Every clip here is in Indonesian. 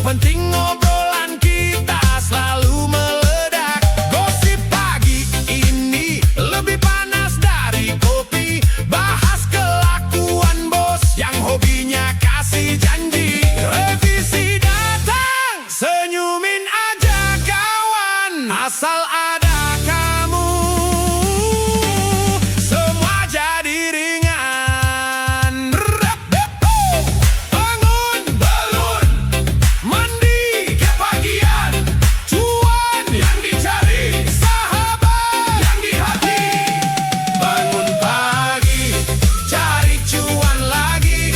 penting obrolan kita selalu meledak. Gosip pagi ini lebih panas dari kopi. Bahas kelakuan bos yang hobinya kasih janji. Revisi datang, senyumin aja kawan. Asal ada kamu, semua jadi ringan. Bangun, belun, mandi, kepagian. Cuan yang dicari, sahabat yang di hati. Bangun pagi, cari cuan lagi.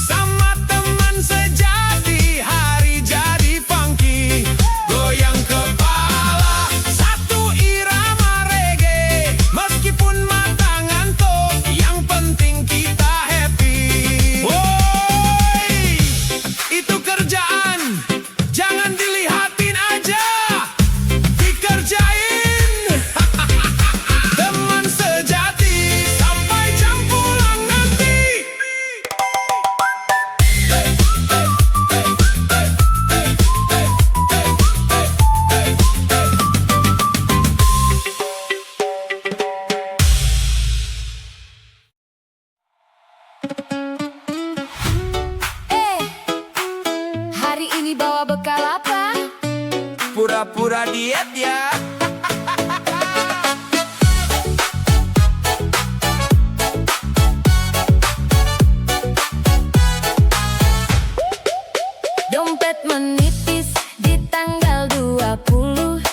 Sama teman sejati, hari jadi funky. Goyang kepala, satu irama reggae. Meskipun mata ngantuk, yang penting kita happy. Woi, itu kerjaan, jangan dilihatin aja, dikerjain. Teman sejati, sampai jam pulang nanti. Hari ini bawa bekal apa? Pura-pura diet ya. Dompet menipis di tanggal 20.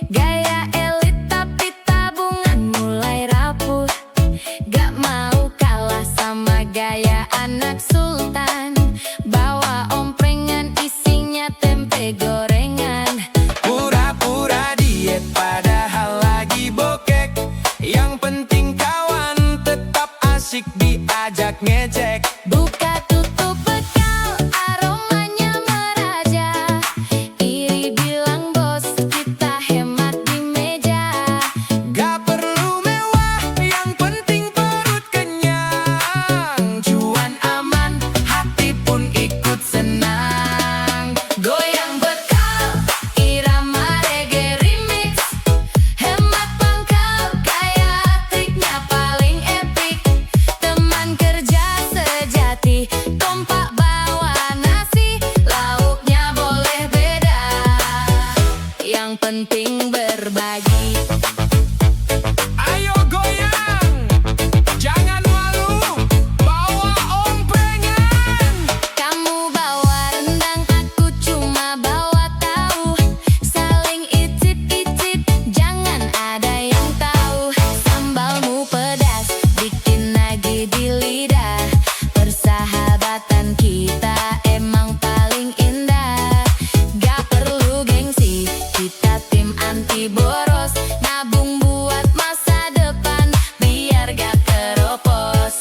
Gaya elit tapi tabungan mulai rapuh. Gak mau kalah sama gaya anak sultan. Bawa omprengan isinya tempe gorengan. Pura-pura diet padahal lagi bokek. Yang penting kawan tetap asik diajak ngecek. Buka tutup bekal, aromanya meraja. Iri bilang bos, kita hemat di meja. Gak perlu mewah, yang penting perut kenyang. Cuan aman, hati pun ikut senang. Goyang bekal, irama reggae remix. Hemat pangkal, gaya triknya paling epic. Teman kerja sejati, kompak bawa nasi. Lauknya boleh beda, yang penting berbagi. Ayo goyang, jangan malu, bawa omprengan. Kamu bawa rendang, aku cuma bawa tahu. Saling icip-icip, jangan ada yang tahu. Sambalmu pedas, bikin nagih di lidah. Persahabatan kita emang paling indah. Gak perlu gengsi, kita tim anti boros. Nabung buat masa depan, biar gak keropos.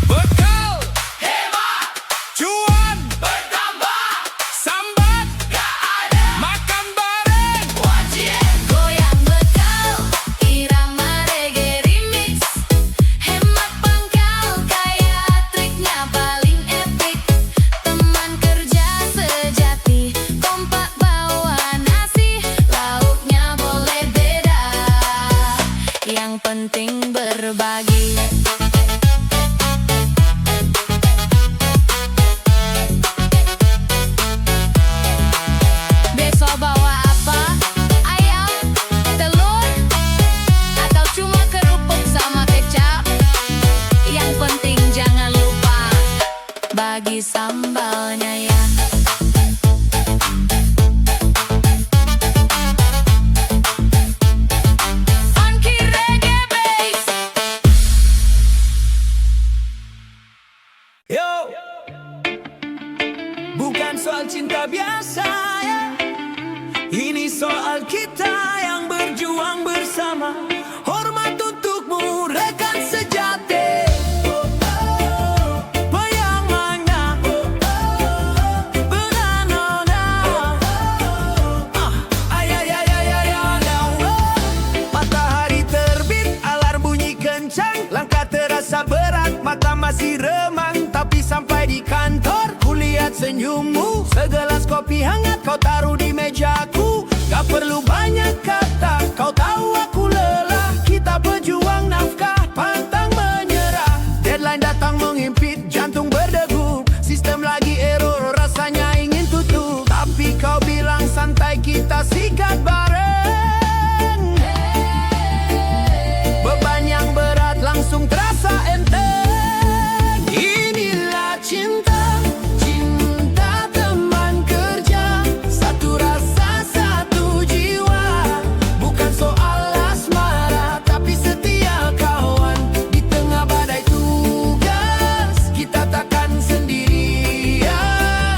Bekal hemat, cuan bertambah, sambat gak ada, makan bareng wajib. Goyang bekal, irama reggae remix. Hemat pangkal, gaya triknya paling epic. Teman kerja sejati, kompak bawa nasi. Lauknya boleh beda, yang penting berbagi. Besok bawa apa? Ayam, telur, atau cuma kerupuk sama kecap? Yang penting jangan lupa bagi sambalnya ya. Funky reggae bass. Yo, bukan soal cinta biasa ya. Ini soal kita yang berjuang bersama. Hormat untukmu rekan sejati. Bayangannya beranona. Ay, ay, ay, ay, ay, ay, ay. Matahari terbit, alarm bunyi kencang. Langkah terasa berat, mata masih remang. Tapi sampai di kantor, kulihat senyummu. Segelas kopi hangat kau taruh di mejaku. Gak perlu banyak kata, kau tahu aku lelah. Kita pejuang nafkah, pantang menyerah. Deadline datang menghimpit, jantung berdegup. Sistem lagi error, rasanya ingin tutup. Tapi kau bilang santai, kita sikat bareng. Beban yang berat langsung terasa enteng. Inilah cinta, cinta teman kerja. Satu rasa, satu jiwa. Bukan soal asmara, tapi setia kawan. Di tengah badai tugas, kita takkan sendirian.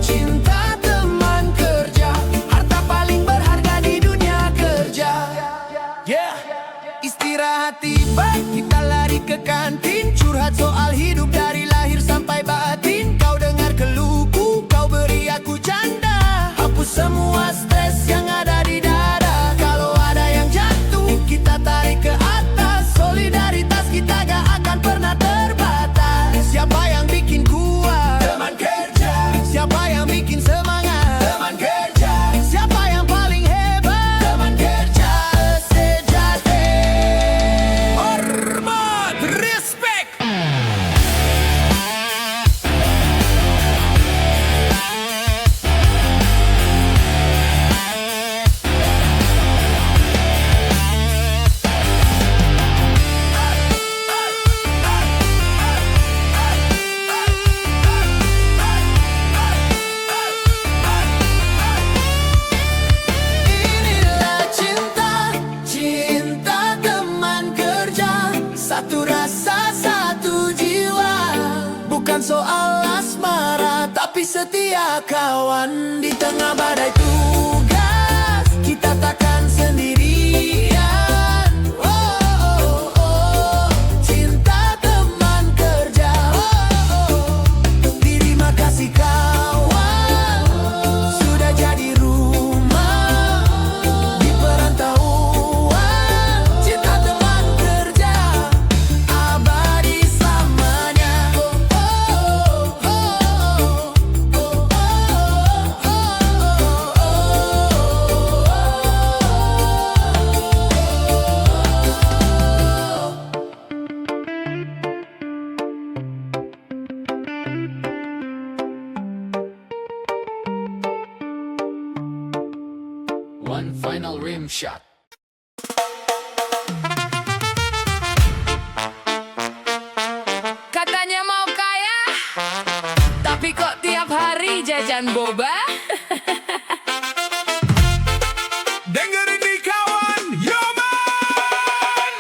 Cinta teman kerja, harta paling berharga di dunia kerja. Yeah. Istirahat tiba, kita lari ke kantin. Curhat soal hidup dari lahir sampai batin. Kau dengar keluhku, kau beri aku canda. Hapus semua stres yang ada di dada. Kalau ada yang jatuh, kita tarik ke atas. Solidaritas kita gak akan pernah terbatas. Siapa yang bikin kuat? Teman kerja. Siapa yang bikin semangat? Teman kerja. Siapa yang paling hebat? Teman kerja sejati. Hormat, respect. Inilah cinta, cinta teman kerja. Satu rasa, satu jiwa. Bukan soal asmara, tapi setia kawan. Di tengah badai tugas, kita takkan sendirian. Cinta teman kerja. Terima kasih kawan, sudah jadi rumah di perantauan. Cinta teman kerja, abadi selamanya. One final rim shot. Katanya mau kaya, tapi kok tiap hari jajan boba? Dengerin nih kawan, yo man.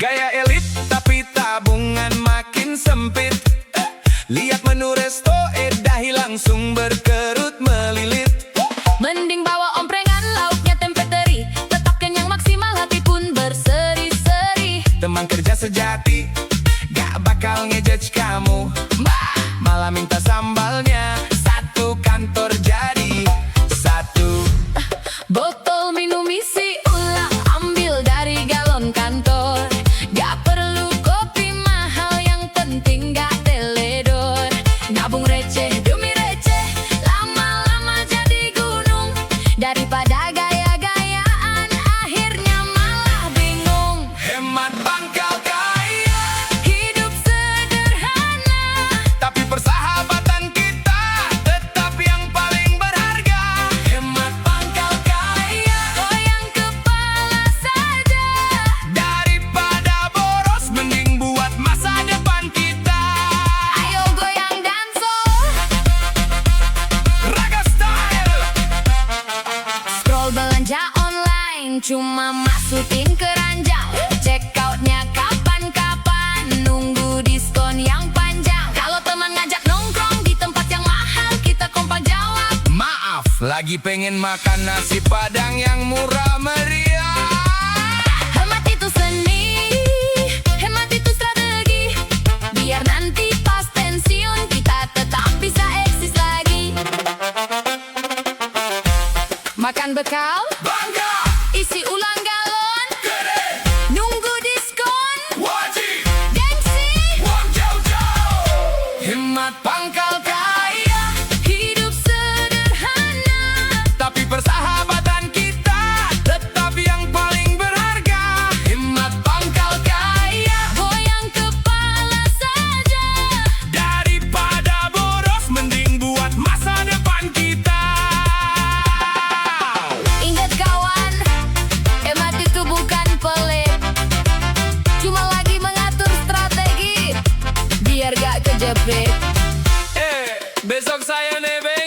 Gaya elit tapi tabungan makin sempit. Lihat menu resto, dahi langsung berkerut melilit. Mending bawa omprengan, lauknya tempe teri. Tetap kenyang maksimal, hati pun berseri-seri. Teman kerja sejati, gak bakal ngejudge kamu. Malah minta sambalnya, satu kantor jadi satu. Botol minum isi ulang, ambil dari galon kantor. Gak perlu kopi mahal, yang penting gak teledor. Nabung receh demi receh, lama-lama jadi gunung. Daripada gaya-gayaan, akhirnya malah bingung. Hemat pangkal kaya, Hidup sederhana, tapi persahabatan kita tetap yang paling berharga. Hemat pangkal kaya, goyang kepala saja. daripada boros mending buat masa depan kita. Ayo goyang dancehall, Raga style. scroll belanja online, cuma masukin keranjang. Check outnya kapan-kapan, nunggu diskon yang panjang. Kalau teman ngajak nongkrong di tempat yang mahal, kita kompak jawab. Maaf, lagi pengen makan nasi padang yang murah meriah. Hemat itu seni, hemat itu strategi. Biar nanti pas pensiun kita tetap bisa eksis lagi. Makan bekal, bangga, isi ulang galon, gede, nunggu diskon, wajib, gengsi, uang jauh-jauh. Hemat pangkal kaya, hidup sederhana. tapi persahabatan kita tetap yang paling berharga. Hemat pangkal kaya, Goyang kepala saja. daripada boros mending buat masa depan kita. Ingat kawan, hemat itu bukan pelit, cuma lagi mengatur strategi biar gak kejepit. Besok saya nebeng